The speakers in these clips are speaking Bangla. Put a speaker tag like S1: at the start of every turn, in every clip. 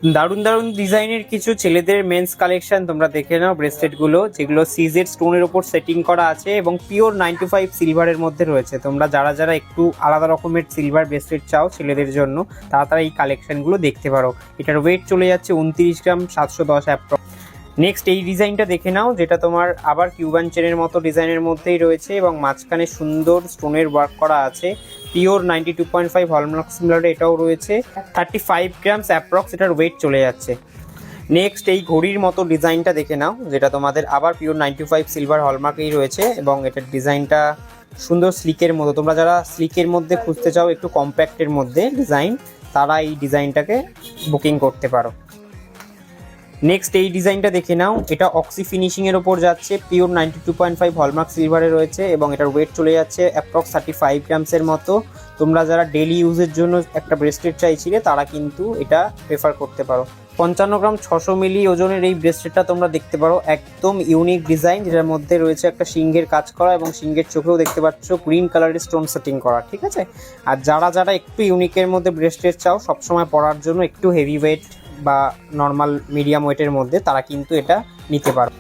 S1: দারুণ দারুণ ডিজাইনের কিছু ছেলেদের মেন্স কালেকশন তোমরা দেখে নাও। ব্রেসলেট গুলো যেগুলো সিজেড স্টোনের উপর সেটিং করা আছে এবং পিওর 9 to 5 সিলভারের মধ্যে রয়েছে। তোমরা যারা যারা একটু আলাদা রকমের সিলভার ব্রেসলেট চাও ছেলেদের জন্য, তারা তারা এই কালেকশনগুলো দেখতে পারো। এটার ওয়েট চলে যাচ্ছে 29 গ্রাম, 710 অ্যাপ্রক্স। নেক্সট এই ডিজাইনটা দেখে নাও, যেটা তোমার আবার কিউবান চেনের মতো ডিজাইনের মধ্যেই রয়েছে এবং মাঝখানে সুন্দর স্টোনের ওয়ার্ক করা আছে। পিওর 92.5 হলমার্ক সিলভারে এটাও রয়েছে। 35 গ্রামস অ্যাপ্রক্স এটার ওয়েট চলে যাচ্ছে। নেক্সট এই ঘড়ির মতো ডিজাইনটা দেখে নাও, যেটা তোমাদের আবার পিওর 95 সিলভার হলমার্কেই রয়েছে এবং এটার ডিজাইনটা সুন্দর স্লিকের মতো। তোমরা যারা স্লিকের মধ্যে খুঁজতে চাও, একটু কম্প্যাক্টের মধ্যে ডিজাইন, তারা এই ডিজাইনটাকে বুকিং করতে পারো। নেক্সট এই ডিজাইনটা দেখে নাও, এটা অক্সি ফিনিশিং এর ওপর যাচ্ছে, পিওর 92.5 হলমার্ক সিলভারে রয়েছে এবং এটার ওয়েট চলে যাচ্ছে অ্যাপ্রক্স 35 গ্রামসের মতো। তোমরা যারা ডেলি ইউজের জন্য একটা ব্রেসলেট চাইছিলে, তারা কিন্তু এটা প্রেফার করতে পারো। 55 গ্রাম 600 মিলি ওজনের এই ব্রেসলেটটা তোমরা দেখতে পারো। একদম ইউনিক ডিজাইন, যেটার মধ্যে রয়েছে একটা সিংহের কাজ করা এবং সিংহের চোখেও দেখতে পাচ্ছ গ্রিন কালারের স্টোন সেটিং করা, ঠিক আছে। আর যারা যারা একটু ইউনিকের মধ্যে ব্রেসলেট চাও সবসময় পরার জন্য, একটু হেভি ওয়েট বা নর্মাল মিডিয়াম ওয়েটের মধ্যে, তারা কিন্তু এটা নিতে পারো।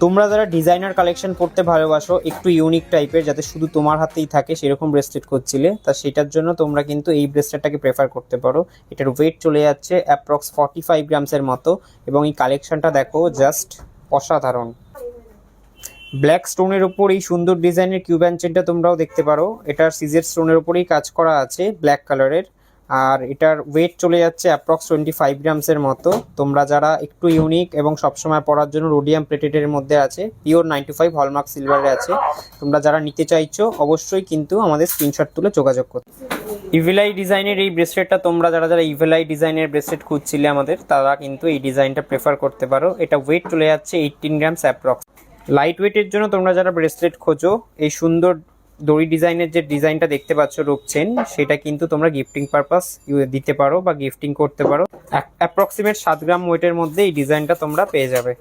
S1: তোমরা যারা ডিজাইনার কালেকশন পড়তে ভালোবাসো, একটু ইউনিক টাইপের যাতে শুধু তোমার হাতেই থাকে সেরকম ব্রেসলেট করছিলে, তা সেটার জন্য তোমরা কিন্তু এই ব্রেসলেটটাকে প্রেফার করতে পারো। এটার ওয়েট চলে যাচ্ছে অ্যাপ্রক্স 45 গ্রামসের মতো এবং এই কালেকশনটা দেখো জাস্ট অসাধারণ। ব্ল্যাক স্টোনের ওপর এই সুন্দর ডিজাইনের কিউবান চেনটা তোমরাও দেখতে পারো। এটার সিজেড স্টোনের ওপরেই কাজ করা আছে ব্ল্যাক কালারের, আর এটার ওয়েট চলে যাচ্ছে অ্যাপ্রক্স 25 গ্রামসের মতো। তোমরা যারা একটু ইউনিক এবং সবসময় পরার জন্য রোডিয়াম প্লেটেডের মধ্যে আছে, পিওর 95 হলমার্ক সিলভারে আছে, তোমরা যারা নিতে চাইছো অবশ্যই কিন্তু আমাদের স্ক্রিনশট তুলে যোগাযোগ করতে। ইভিলাই ডিজাইনের এই ব্রেসলেটটা তোমরা যারা যারা ইভিলাই ডিজাইনের ব্রেসলেট খুঁজছিলে আমাদের, তারা কিন্তু এই ডিজাইনটা প্রেফার করতে পারো। এটা ওয়েট চলে যাচ্ছে 18 গ্রামস অ্যাপ্রক্স। লাইট ওয়েটের জন্য তোমরা যারা ব্রেসলেট খোঁজো, এই সুন্দর দড়ি ডিজাইনের যে ডিজাইনটা দেখতে পাচ্ছ রূপ চেন, সেটা কিন্তু তোমরা গিফটিং পারপাস দিতে পারো বা গিফটিং করতে পারো। অ্যাপ্রক্সিমেট 7 গ্রাম ওয়েটের মধ্যে এই ডিজাইনটা তোমরা পেয়ে যাবে।